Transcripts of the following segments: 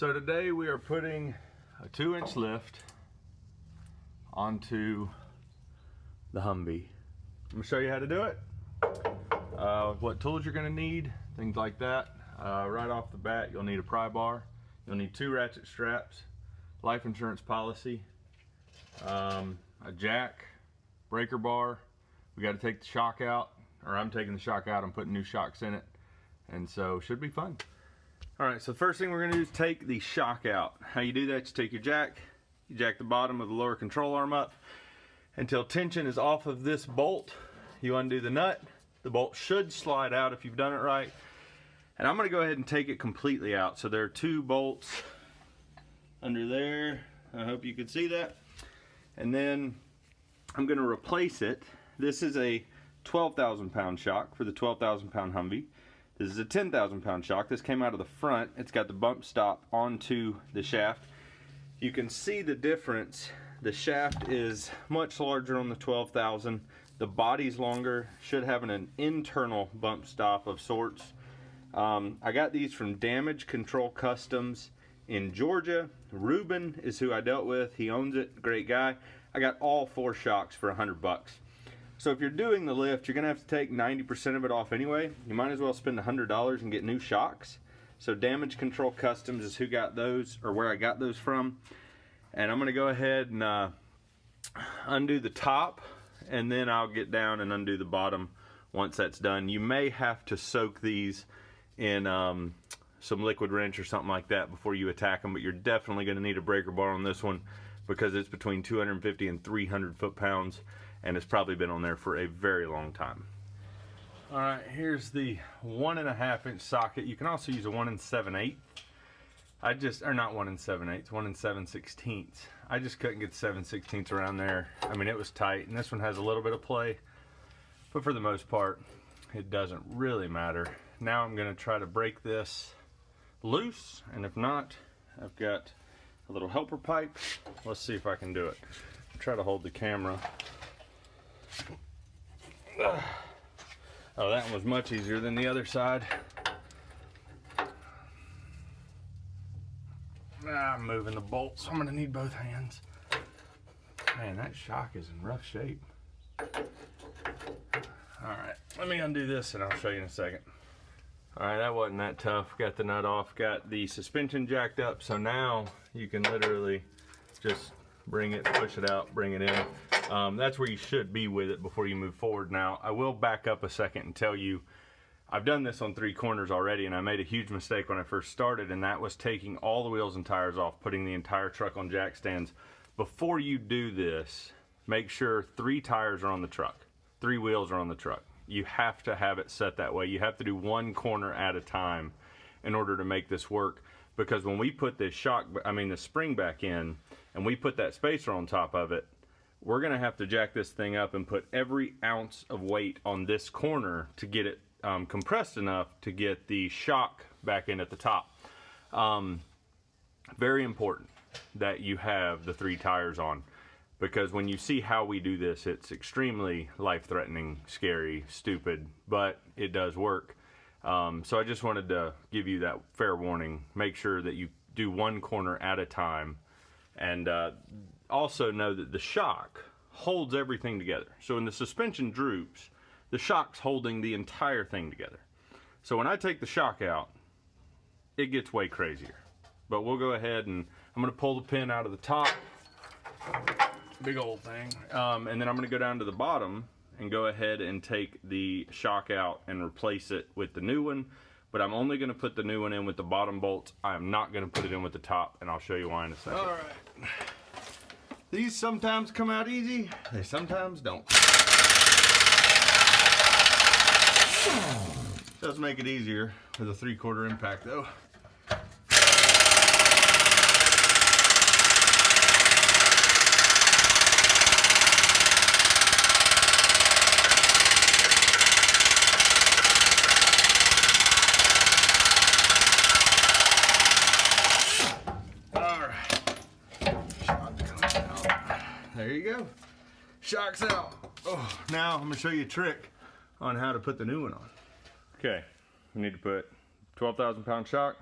So today we are putting a 2-inch lift onto the Humvee. I'm gonna show you how to do it, what tools you're gonna need, things like that. Right off the bat, you'll need a pry bar, you'll need 2 ratchet straps, life insurance policy, a jack, breaker bar. We got to take the shock out, or I'm taking the shock out, I'm putting new shocks in it, and so should be fun. Alright, so the first thing we're going to do is take the shock out. How you do that, you take your jack, you jack the bottom of the lower control arm up until tension is off of this bolt. You undo the nut, the bolt should slide out if you've done it right. And I'm going to go ahead and take it completely out. So there are 2 bolts under there, I hope you can see that. And then I'm going to replace it. This is a 12,000 pound shock for the 12,000 pound Humvee. This is a 10,000 pound shock. This came out of the front. It's got the bump stop onto the shaft. You can see the difference. The shaft is much larger on the 12,000. The body's longer, should have an internal bump stop of sorts. I got these from Damage Control Customs in Georgia. Ruben is who I dealt with. He owns it, great guy. I got all 4 shocks for $100. So if you're doing the lift, you're gonna have to take 90% of it off anyway. You might as well spend $100 and get new shocks. So Damage Control Customs is who got those, or where I got those from. And I'm gonna go ahead and undo the top, and then I'll get down and undo the bottom once that's done. You may have to soak these in some liquid wrench or something like that before you attack them, but you're definitely gonna need a breaker bar on this one because it's between 250 and 300 foot-pounds. And it's probably been on there for a very long time. All right, here's the 1.5 inch socket. You can also use a 1 7/8. Or not 1 7/8, 1 7/16. I just couldn't get 7/16 around there. I mean, it was tight, and this one has a little bit of play, but for the most part, it doesn't really matter. Now I'm gonna try to break this loose, and if not, I've got a little helper pipe. Let's see if I can do it. I'll try to hold the camera. Oh, that one was much easier than the other side. I'm moving the bolts, so I'm gonna need both hands. Man, that shock is in rough shape. Alright, let me undo this and I'll show you in a second. Alright, that wasn't that tough. Got the nut off, got the suspension jacked up, so now you can literally just bring it, push it out, bring it in. That's where you should be with it before you move forward. Now, I will back up a second and tell you, I've done this on 3 corners already, and I made a huge mistake when I first started, and that was taking all the wheels and tires off, putting the entire truck on jack stands. Before you do this, make sure 3 tires are on the truck, 3 wheels are on the truck. You have to have it set that way. You have to do 1 corner at a time in order to make this work, because when we put this the spring back in, and we put that spacer on top of it, we're gonna have to jack this thing up and put every ounce of weight on this corner to get it compressed enough to get the shock back in at the top. Very important that you have the 3 tires on, because when you see how we do this, it's extremely life-threatening, scary, stupid, but it does work. So I just wanted to give you that fair warning. Make sure that you do 1 corner at a time, and also know that the shock holds everything together. So when the suspension droops, the shock's holding the entire thing together. So when I take the shock out, it gets way crazier. But we'll go ahead and I'm gonna pull the pin out of the top, big old thing, and then I'm gonna go down to the bottom and go ahead and take the shock out and replace it with the new one. But I'm only gonna put the new one in with the bottom bolts. I'm not gonna put it in with the top, and I'll show you why in a second. All right. These sometimes come out easy, they sometimes don't. Does make it easier with a 3/4 impact though. There you go. Shock's out. Oh, now I'm gonna show you a trick on how to put the new one on. Okay, we need to put 12,000 pound shock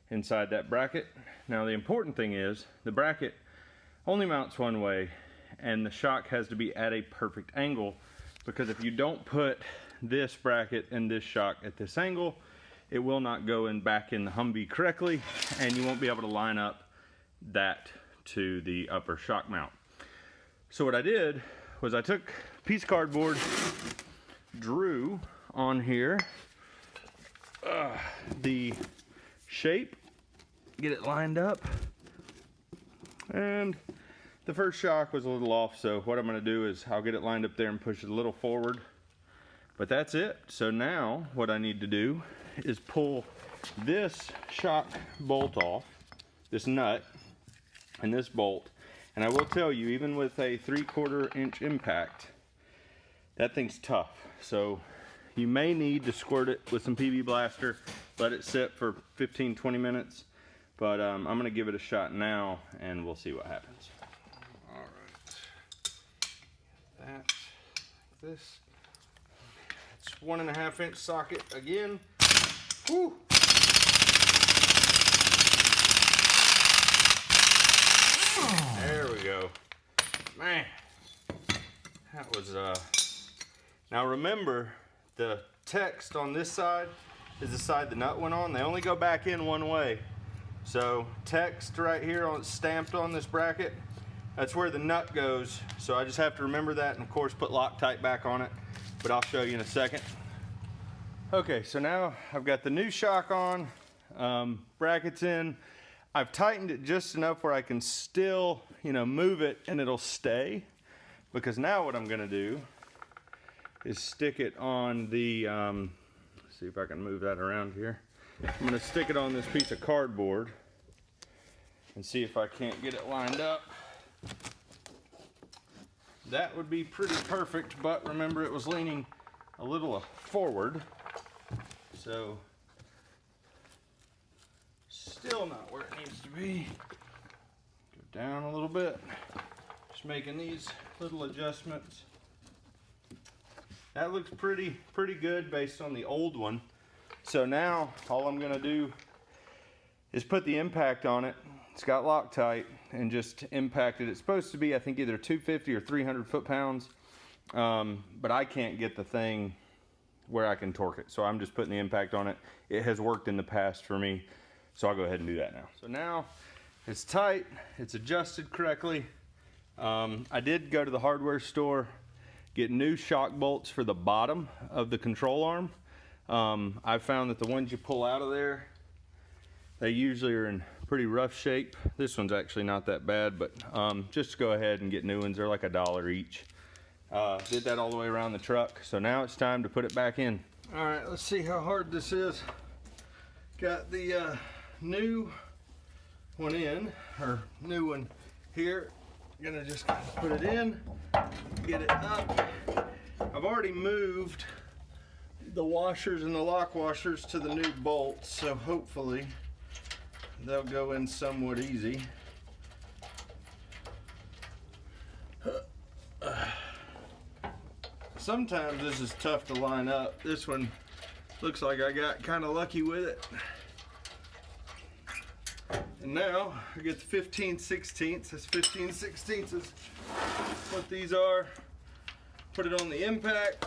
inside that bracket. Now the important thing is the bracket only mounts one way, and the shock has to be at a perfect angle, because if you don't put this bracket and this shock at this angle, it will not go back in the Humvee correctly, and you won't be able to line up that to the upper shock mount. So what I did was I took a piece of cardboard, drew on here the shape, get it lined up, and the first shock was a little off, so what I'm going to do is I'll get it lined up there and push it a little forward, but that's it. So now what I need to do is pull this shock bolt off, this nut and this bolt, and I will tell you, even with a 3/4 inch impact, that thing's tough. So you may need to squirt it with some PB Blaster, let it sit for 15-20 minutes, but I'm going to give it a shot now and we'll see what happens. All right, that, like this. It's 1.5 inch socket again. Woo. There we go. Man, that was now remember, the text on this side is the side the nut went on. They only go back in one way. So text right here on stamped on this bracket, that's where the nut goes. So I just have to remember that, and of course put Loctite back on it, but I'll show you in a second. Okay, so now I've got the new shock on, brackets in. I've tightened it just enough where I can still, move it and it'll stay. Because now what I'm gonna do is stick it on the, let's see if I can move that around here. I'm gonna stick it on this piece of cardboard and see if I can't get it lined up. That would be pretty perfect, but remember, it was leaning a little forward, so still not where it needs to be. Go down a little bit, just making these little adjustments. That looks pretty good based on the old one. So now all I'm gonna do is put the impact on it. It's got Loctite, and just impact it. It's supposed to be, I think, either 250 or 300 foot-pounds, but I can't get the thing where I can torque it. So I'm just putting the impact on it. It has worked in the past for me, so I'll go ahead and do that now. So now it's tight, it's adjusted correctly. I did go to the hardware store, get new shock bolts for the bottom of the control arm. I found that the ones you pull out of there, they usually are in pretty rough shape. This one's actually not that bad, but just go ahead and get new ones. They're like $1 each. Did that all the way around the truck, so now it's time to put it back in. All right, let's see how hard this is. Got the new one in, or new one here. Gonna just put it in, get it up. I've already moved the washers and the lock washers to the new bolts, so hopefully they'll go in somewhat easy. Sometimes this is tough to line up. This one looks like I got kind of lucky with it. And now I get the 15/16. That's 15/16 is what these are. Put it on the impact,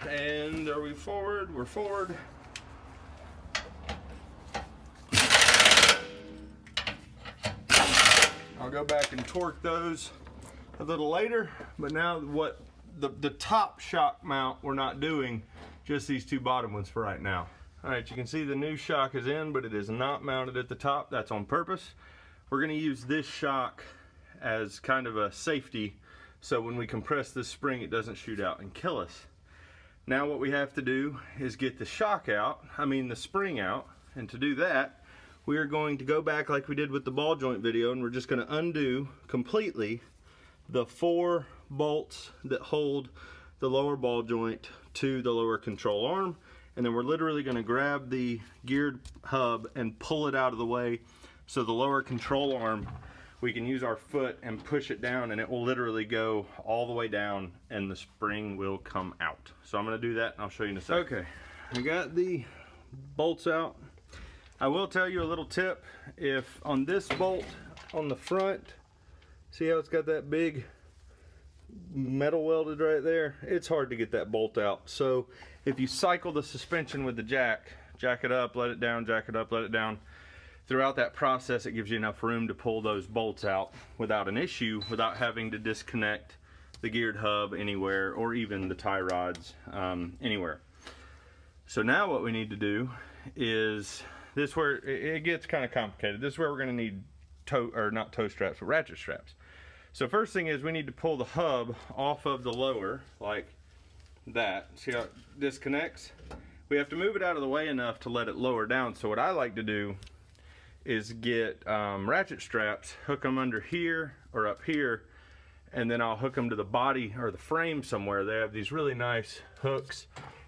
and are we forward? We're forward. I'll go back and torque those a little later, but now what the top shock mount we're not doing, just these two bottom ones for right now. All right, you can see the new shock is in, but it is not mounted at the top. That's on purpose. We're gonna use this shock as kind of a safety, so when we compress this spring, it doesn't shoot out and kill us. Now what we have to do is get the shock out, the spring out, and to do that, we are going to go back like we did with the ball joint video, and we're just gonna undo completely the 4 bolts that hold the lower ball joint to the lower control arm, and then we're literally gonna grab the geared hub and pull it out of the way, so the lower control arm, we can use our foot and push it down, and it will literally go all the way down and the spring will come out. So I'm gonna do that and I'll show you in a second. Okay, I got the bolts out. I will tell you a little tip. If on this bolt on the front, see how it's got that big metal welded right there? It's hard to get that bolt out. So if you cycle the suspension with the jack it up, let it down, jack it up, let it down, throughout that process it gives you enough room to pull those bolts out without an issue, without having to disconnect the geared hub anywhere, or even the tie rods anywhere. So now what we need to do is, this where it gets kind of complicated. This is where we're going to need not toe straps, but ratchet straps. So first thing is we need to pull the hub off of the lower like that. See how it disconnects? We have to move it out of the way enough to let it lower down. So what I like to do is get ratchet straps, hook them under here or up here, and then I'll hook them to the body or the frame somewhere. They have these really nice hooks,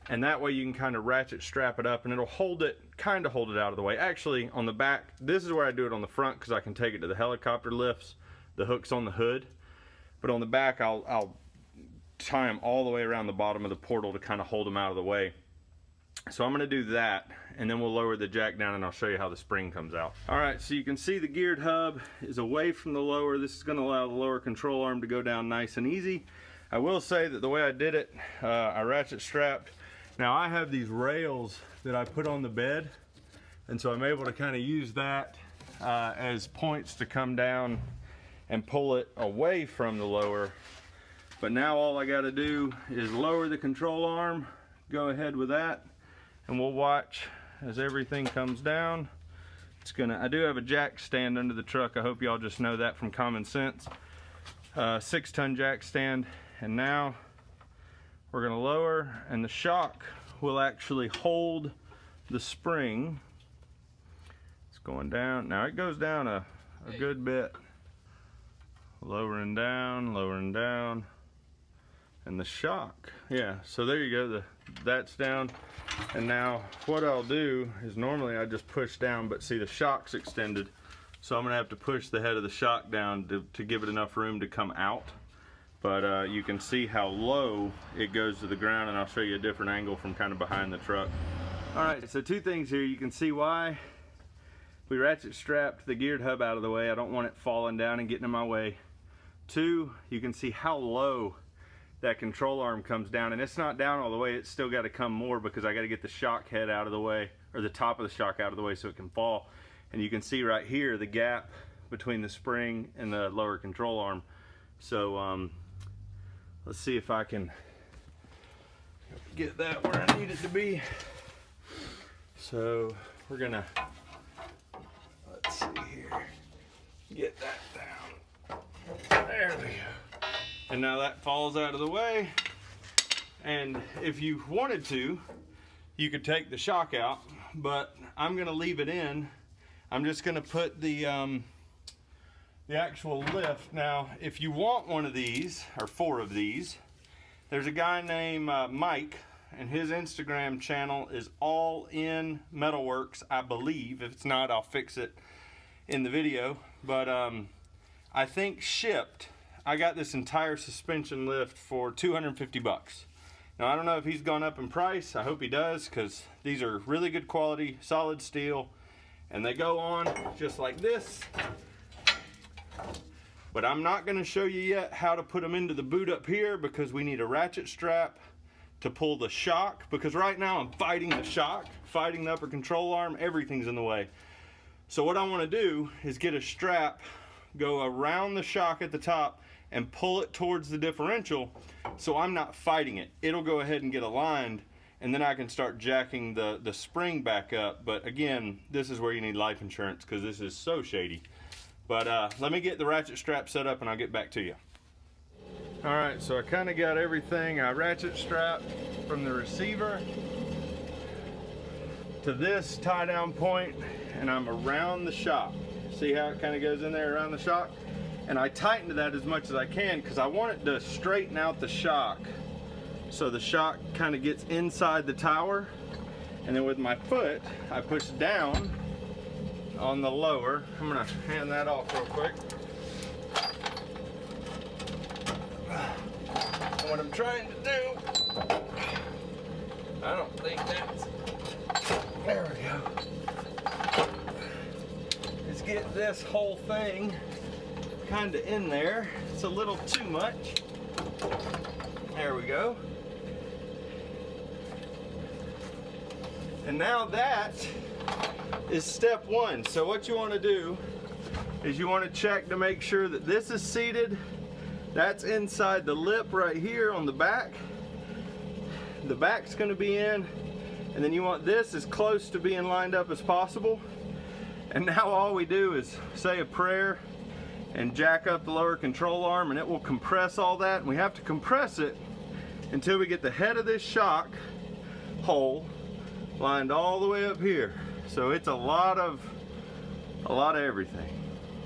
and that way you can kind of ratchet strap it up and it'll hold it, kind of hold it out of the way. Actually, on the back, this is where I do it on the front because I can take it to the helicopter lifts. The hook's on the hood, but on the back I'll tie them all the way around the bottom of the portal to kind of hold them out of the way. So I'm going to do that, and then we'll lower the jack down and I'll show you how the spring comes out. Alright, so you can see the geared hub is away from the lower. This is going to allow the lower control arm to go down nice and easy. I will say that the way I did it, I ratchet strapped. Now I have these rails that I put on the bed, and so I'm able to kind of use that as points to come down and pull it away from the lower. But now all I got to do is lower the control arm, go ahead with that, and we'll watch as everything comes down. I do have a jack stand under the truck. I hope y'all just know that from common sense. 6-ton jack stand, and now we're going to lower, and the shock will actually hold the spring. It's going down. Now it goes down a good bit. Lowering down, and the shock, yeah, so there you go, that's down. And now what I'll do is, normally I just push down, but see the shock's extended, so I'm gonna have to push the head of the shock down to give it enough room to come out. But you can see how low it goes to the ground, and I'll show you a different angle from kind of behind the truck. Alright, so two things here. You can see why we ratchet strapped the geared hub out of the way. I don't want it falling down and getting in my way. Two, you can see how low that control arm comes down, and it's not down all the way. It's still got to come more because I got to get the shock head out of the way, or the top of the shock out of the way, so it can fall. And you can see right here the gap between the spring and the lower control arm. So let's see if I can get that where I need it to be. So we're gonna, let's see here, get that down. There we go. And now that falls out of the way. And if you wanted to, you could take the shock out, but I'm gonna leave it in. I'm just gonna put the actual lift. Now, if you want one of these, or 4 of these, there's a guy named Mike, and his Instagram channel is All In Metalworks, I believe. If it's not, I'll fix it in the video. But I think shipped, I got this entire suspension lift for 250 bucks. Now, I don't know if he's gone up in price. I hope he does, because these are really good quality, solid steel, and they go on just like this. But I'm not going to show you yet how to put them into the boot up here, because we need a ratchet strap to pull the shock, because right now I'm fighting the shock, fighting the upper control arm, everything's in the way. So what I want to do is get a strap, go around the shock at the top and pull it towards the differential, so I'm not fighting it. It'll go ahead and get aligned, and then I can start jacking the spring back up. But again, this is where you need life insurance, because this is so shady. But let me get the ratchet strap set up and I'll get back to you. Alright, so I kind of got everything. I ratchet strapped from the receiver to this tie down point, and I'm around the shock. See how it kind of goes in there around the shock? And I tightened that as much as I can because I want it to straighten out the shock, so the shock kind of gets inside the tower. And then with my foot, I push down on the lower. I'm gonna hand that off real quick. And what I'm trying to do, I don't think that's, there we go. get this whole thing kind of in there. It's a little too much. There we go. And now that is step one. So what you want to do is you want to check to make sure that this is seated. That's inside the lip right here on the back. The back's going to be in, and then you want this as close to being lined up as possible. And now all we do is say a prayer and jack up the lower control arm, and it will compress all that. And we have to compress it until we get the head of this shock hole lined all the way up here. So it's a lot of everything.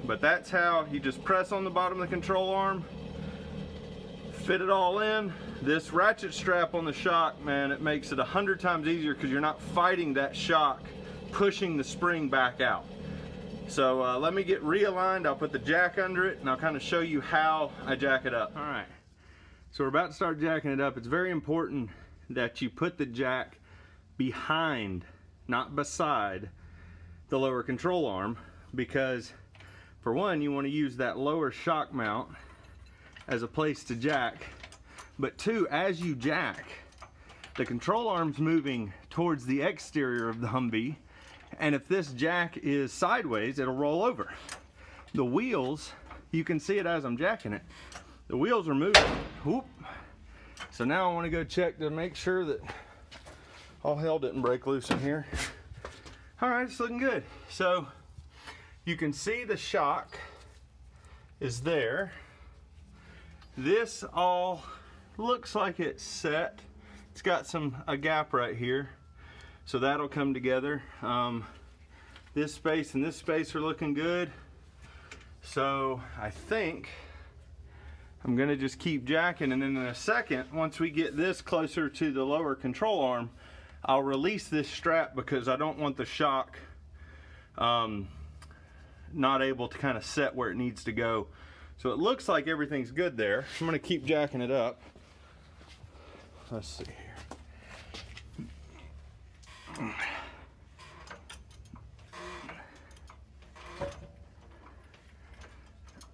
But that's how you just press on the bottom of the control arm, fit it all in. This ratchet strap on the shock, man, it makes it 100 times easier because you're not fighting that shock pushing the spring back out. So let me get realigned. I'll put the jack under it and I'll kind of show you how I jack it up. All right, so we're about to start jacking it up. It's very important that you put the jack behind, not beside, the lower control arm, because for one, you want to use that lower shock mount as a place to jack, but two, as you jack, the control arm's moving towards the exterior of the Humvee, and if this jack is sideways, it'll roll over. The wheels, you can see it as I'm jacking it, the wheels are moving. Whoop. So now I want to go check to make sure that all hell didn't break loose in here. All right, it's looking good. So you can see the shock is there. This all looks like it's set. It's got a gap right here, so that'll come together. This space and this space are looking good. So I think I'm gonna just keep jacking, and then in a second, once we get this closer to the lower control arm, I'll release this strap because I don't want the shock not able to kind of set where it needs to go. So it looks like everything's good there. I'm gonna keep jacking it up. Let's see here.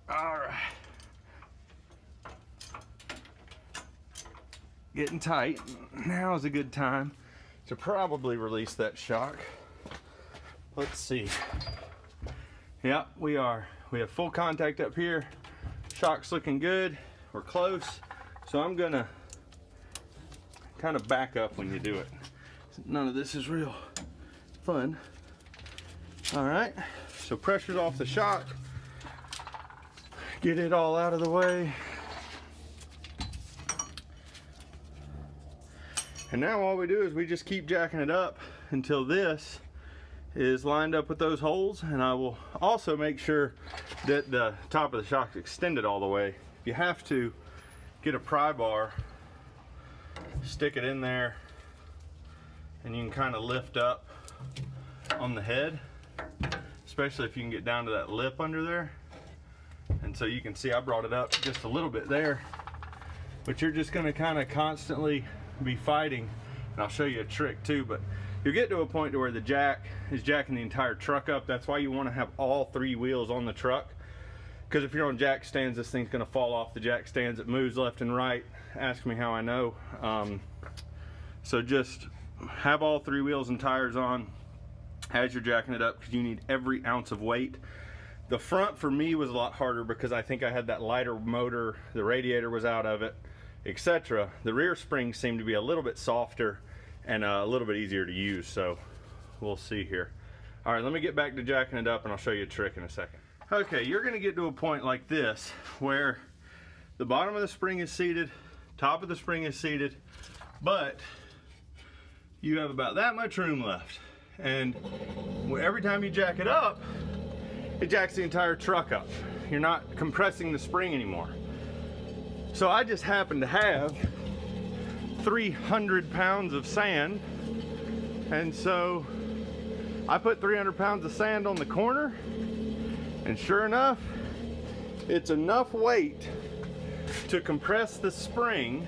All right. Getting tight. Now is a good time to probably release that shock. Let's see. Yep, we are. We have full contact up here. Shock's looking good. We're close. So I'm gonna kind of back up when you do it. None of this is real fun. All right, so pressure's off the shock. Get it all out of the way. And now all we do is we just keep jacking it up until this is lined up with those holes, and I will also make sure that the top of the shock's extended all the way. If you have to, get a pry bar, stick it in there, and you can kind of lift up on the head, especially if you can get down to that lip under there. And so you can see I brought it up just a little bit there, but you're just going to kind of constantly be fighting, and I'll show you a trick too. But you'll get to a point to where the jack is jacking the entire truck up. That's why you want to have all three wheels on the truck, because if you're on jack stands, this thing's going to fall off the jack stands. It moves left and right. Ask me how I know. So just have all three wheels and tires on as you're jacking it up, because you need every ounce of weight. The front for me was a lot harder because I think I had that lighter motor, the radiator was out of it, etc. The rear springs seem to be a little bit softer and a little bit easier to use, so we'll see here. All right, let me get back to jacking it up and I'll show you a trick in a second. Okay, you're gonna get to a point like this where the bottom of the spring is seated, top of the spring is seated, but you have about that much room left. And every time you jack it up, it jacks the entire truck up. You're not compressing the spring anymore. So I just happen to have 300 pounds of sand, and so I put 300 pounds of sand on the corner, and sure enough, it's enough weight to compress the spring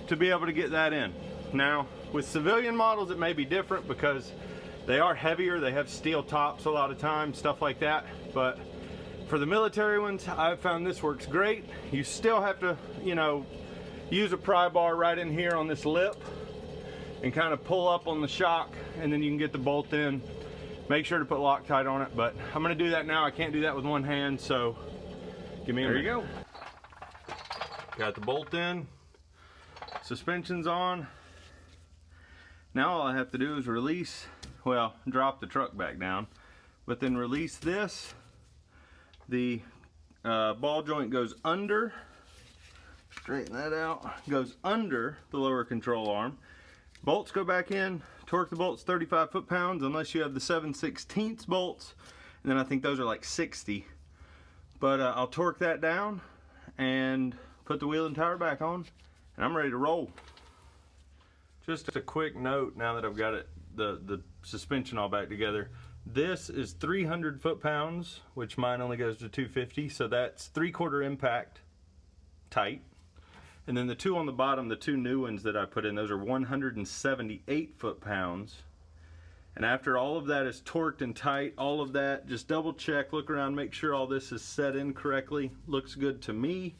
to be able to get that in. Now, with civilian models, it may be different because They are heavier, they have steel tops a lot of times, stuff like that, but for the military ones, I've found this works great. You still have to, you know, use a pry bar right in here on this lip and kind of pull up on the shock, and then you can get the bolt in. Make sure to put Loctite on it, but I'm gonna do that now. I can't do that with one hand, so give me a minute. There you go. Got the bolt in, suspension's on. Now all I have to do is release, well, drop the truck back down, but then release this. The ball joint goes under, straighten that out, goes under the lower control arm. Bolts go back in, torque the bolts 35 foot-pounds unless you have the 7/16 bolts, and then I think those are like 60. But I'll torque that down and put the wheel and tire back on, and I'm ready to roll. Just a quick note now that I've got it, the suspension all back together. This is 300 foot-pounds, which mine only goes to 250, so that's 3/4 impact tight. And then the two on the bottom, the two new ones that I put in, those are 178 foot-pounds. And after all of that is torqued and tight, all of that, just double check, look around, make sure all this is set in correctly. Looks good to me.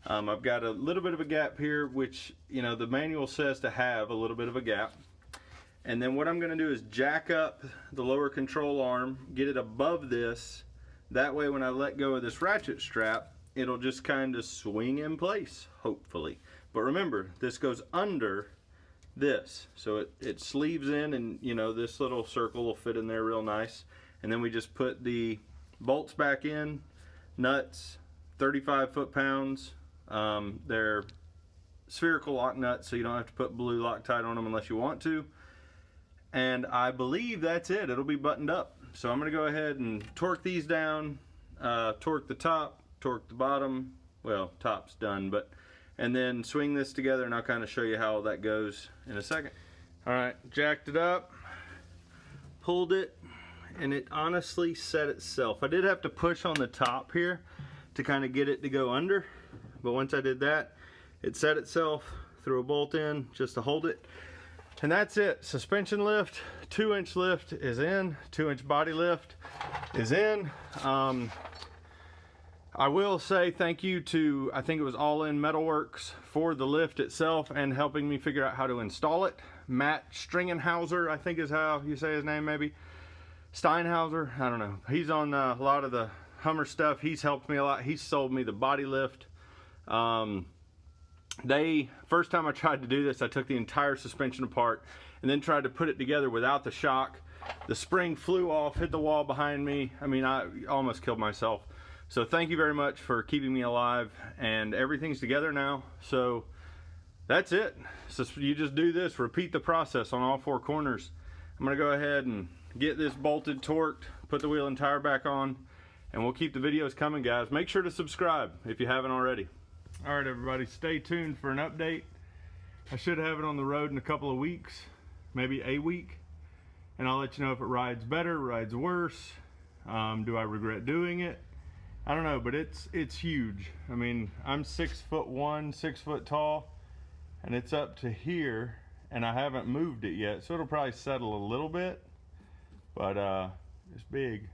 I've got a little bit of a gap here, which, you know, the manual says to have a little bit of a gap. And then what I'm going to do is jack up the lower control arm, get it above this. That way when I let go of this ratchet strap, it'll just kind of swing in place, hopefully. But remember, this goes under this. So it sleeves in, and you know, this little circle will fit in there real nice. And then we just put the bolts back in, nuts, 35 foot-pounds. They're spherical lock nuts, so you don't have to put blue Loctite on them unless you want to. And I believe that's it. It'll be buttoned up. So I'm going to go ahead and torque these down, torque the top, torque the bottom. Well, top's done, but and then swing this together, and I'll kind of show you how that goes in a second. All right, jacked it up, pulled it, and it honestly set itself. I did have to push on the top here to kind of get it to go under, but once I did that, it set itself, threw a bolt in just to hold it. And that's it. Suspension lift, 2-inch lift is in, 2-inch body lift is in. I will say thank you to, I think it was All In Metalworks, for the lift itself and helping me figure out how to install it. Matt Stringenhauser, I think is how you say his name, maybe. Steinhauser, I don't know. He's on a lot of the Hummer stuff. He's helped me a lot. He sold me the body lift. First time I tried to do this, I took the entire suspension apart and then tried to put it together without the shock. The spring flew off, hit the wall behind me. I mean, I almost killed myself. So thank you very much for keeping me alive, and everything's together now. So that's it. So you just do this, repeat the process on all 4 corners. I'm gonna go ahead and get this bolted, torqued, put the wheel and tire back on, and we'll keep the videos coming, guys. Make sure to subscribe if you haven't already. All right, everybody, stay tuned for an update. I should have it on the road in a couple of weeks, maybe a week, and I'll let you know if it rides better, rides worse. Do I regret doing it? I don't know, but it's huge. I mean, I'm 6'1", 6 foot tall, and it's up to here, and I haven't moved it yet, so it'll probably settle a little bit, but it's big.